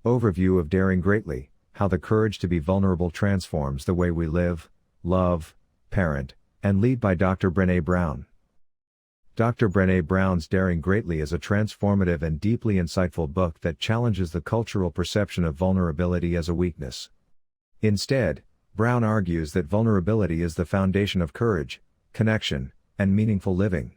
Overview of Daring Greatly: How the Courage to be Vulnerable Transforms the Way We Live, Love, Parent, and Lead by Dr. Brené Brown. Dr. Brené Brown's Daring Greatly is a transformative and deeply insightful book that challenges the cultural perception of vulnerability as a weakness. Instead, Brown argues that vulnerability is the foundation of courage, connection, and meaningful living.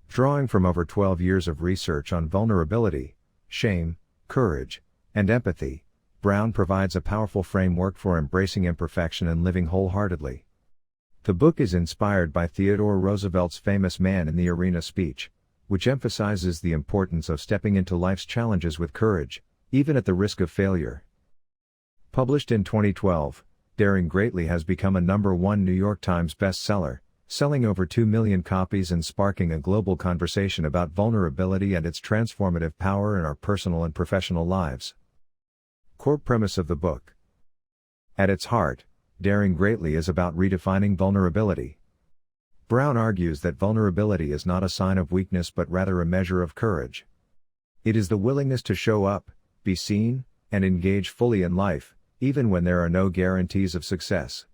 Drawing from over 12 years of research on vulnerability, shame, courage, and empathy, Brown provides a powerful framework for embracing imperfection and living wholeheartedly. The book is inspired by Theodore Roosevelt's famous Man in the Arena speech, which emphasizes the importance of stepping into life's challenges with courage, even at the risk of failure. Published in 2012, Daring Greatly has become a #1 New York Times bestseller, selling over 2 million copies and sparking a global conversation about vulnerability and its transformative power in our personal and professional lives. Core premise of the book. At its heart, Daring Greatly is about redefining vulnerability. Brown argues that vulnerability is not a sign of weakness but rather a measure of courage. It is the willingness to show up, be seen, and engage fully in life, even when there are no guarantees of success.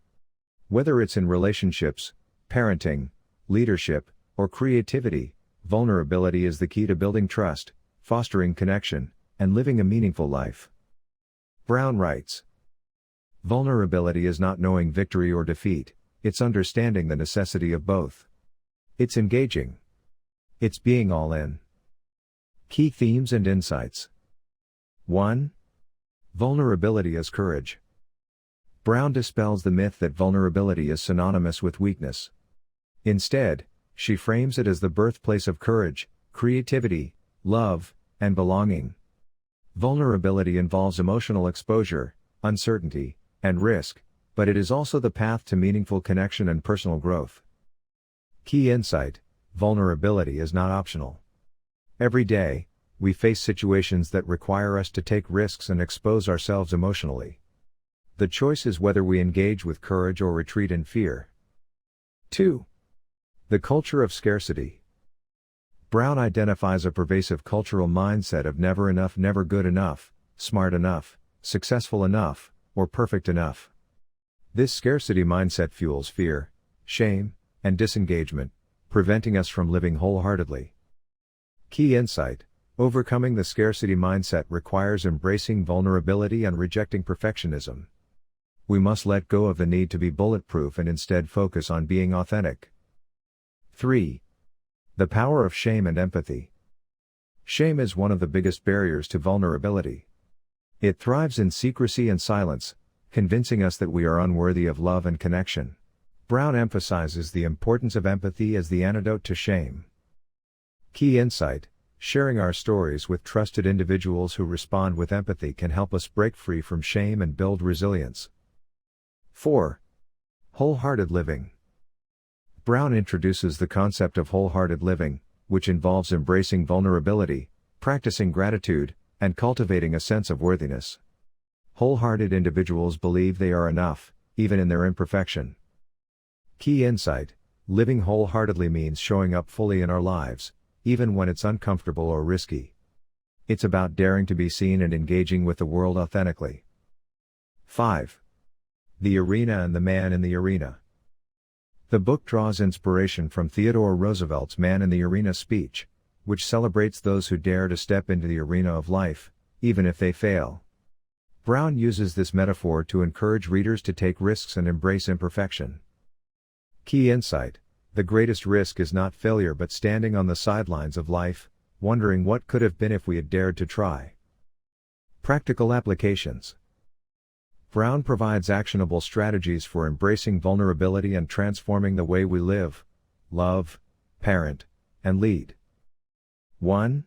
Whether it's in relationships, parenting, leadership, or creativity, vulnerability is the key to building trust, fostering connection, and living a meaningful life. Brown writes, "Vulnerability is not knowing victory or defeat, it's understanding the necessity of both. It's engaging. It's being all in." Key themes and insights. 1. Vulnerability as courage. Brown dispels the myth that vulnerability is synonymous with weakness. Instead, she frames it as the birthplace of courage, creativity, love, and belonging. Vulnerability involves emotional exposure, uncertainty, and risk, but it is also the path to meaningful connection and personal growth. Key insight: vulnerability is not optional. Every day, we face situations that require us to take risks and expose ourselves emotionally. The choice is whether we engage with courage or retreat in fear. 2. The culture of scarcity. Brown identifies a pervasive cultural mindset of never enough, never good enough, smart enough, successful enough, or perfect enough. This scarcity mindset fuels fear, shame, and disengagement, preventing us from living wholeheartedly. Key insight: overcoming the scarcity mindset requires embracing vulnerability and rejecting perfectionism. We must let go of the need to be bulletproof and instead focus on being authentic. 3. The power of shame and empathy. Shame is one of the biggest barriers to vulnerability. It thrives in secrecy and silence, convincing us that we are unworthy of love and connection. Brown emphasizes the importance of empathy as the antidote to shame. Key insight: sharing our stories with trusted individuals who respond with empathy can help us break free from shame and build resilience. 4. Wholehearted living. Brown introduces the concept of wholehearted living, which involves embracing vulnerability, practicing gratitude, and cultivating a sense of worthiness. Wholehearted individuals believe they are enough, even in their imperfection. Key insight: living wholeheartedly means showing up fully in our lives, even when it's uncomfortable or risky. It's about daring to be seen and engaging with the world authentically. 5. The Arena and the Man in the Arena. The book draws inspiration from Theodore Roosevelt's Man in the Arena speech, which celebrates those who dare to step into the arena of life, even if they fail. Brown uses this metaphor to encourage readers to take risks and embrace imperfection. Key insight: the greatest risk is not failure but standing on the sidelines of life, wondering what could have been if we had dared to try. Practical applications. Brown provides actionable strategies for embracing vulnerability and transforming the way we live, love, parent, and lead. 1.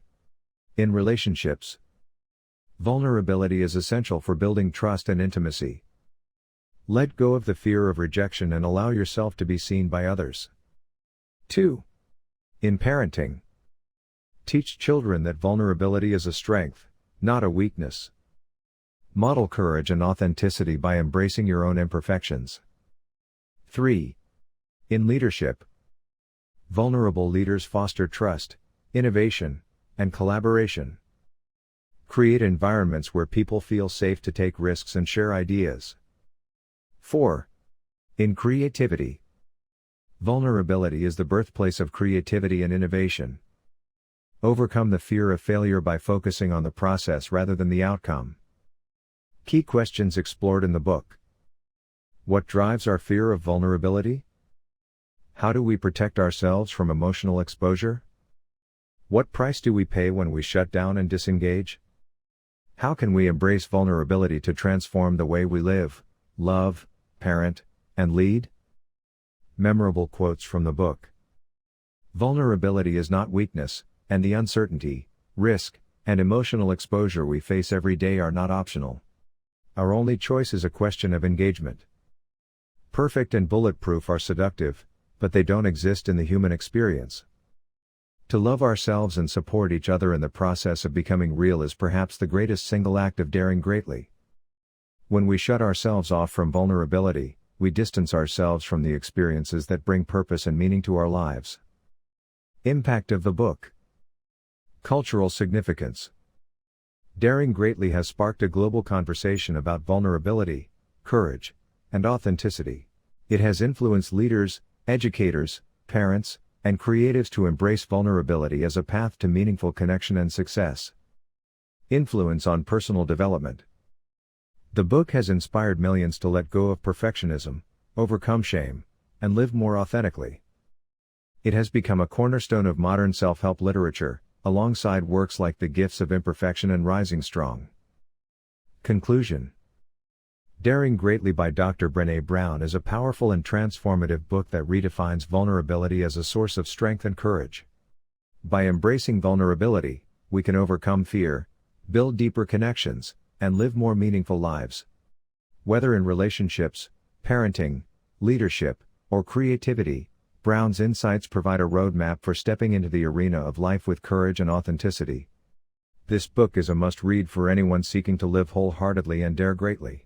In relationships. Vulnerability is essential for building trust and intimacy. Let go of the fear of rejection and allow yourself to be seen by others. 2. In parenting. Teach children that vulnerability is a strength, not a weakness. Model courage and authenticity by embracing your own imperfections. 3. In leadership. Vulnerable leaders foster trust, innovation, and collaboration. Create environments where people feel safe to take risks and share ideas. 4. In creativity. Vulnerability is the birthplace of creativity and innovation. Overcome the fear of failure by focusing on the process rather than the outcome. Key questions explored in the book. What drives our fear of vulnerability? How do we protect ourselves from emotional exposure? What price do we pay when we shut down and disengage? How can we embrace vulnerability to transform the way we live, love, parent, and lead? Memorable quotes from the book. Vulnerability is not weakness, and the uncertainty, risk, and emotional exposure we face every day are not optional. Our only choice is a question of engagement. Perfect and bulletproof are seductive, but they don't exist in the human experience. To love ourselves and support each other in the process of becoming real is perhaps the greatest single act of daring greatly. When we shut ourselves off from vulnerability, we distance ourselves from the experiences that bring purpose and meaning to our lives. Impact of the book. Cultural significance. Daring Greatly has sparked a global conversation about vulnerability, courage, and authenticity. It has influenced leaders, educators, parents, and creatives to embrace vulnerability as a path to meaningful connection and success. Influence on personal development. The book has inspired millions to let go of perfectionism, overcome shame, and live more authentically. It has become a cornerstone of modern self-help literature, alongside works like The Gifts of Imperfection and Rising Strong. Conclusion. Daring Greatly by Dr. Brené Brown is a powerful and transformative book that redefines vulnerability as a source of strength and courage. By embracing vulnerability, we can overcome fear, build deeper connections, and live more meaningful lives. Whether in relationships, parenting, leadership, or creativity, Brown's insights provide a roadmap for stepping into the arena of life with courage and authenticity. This book is a must-read for anyone seeking to live wholeheartedly and dare greatly.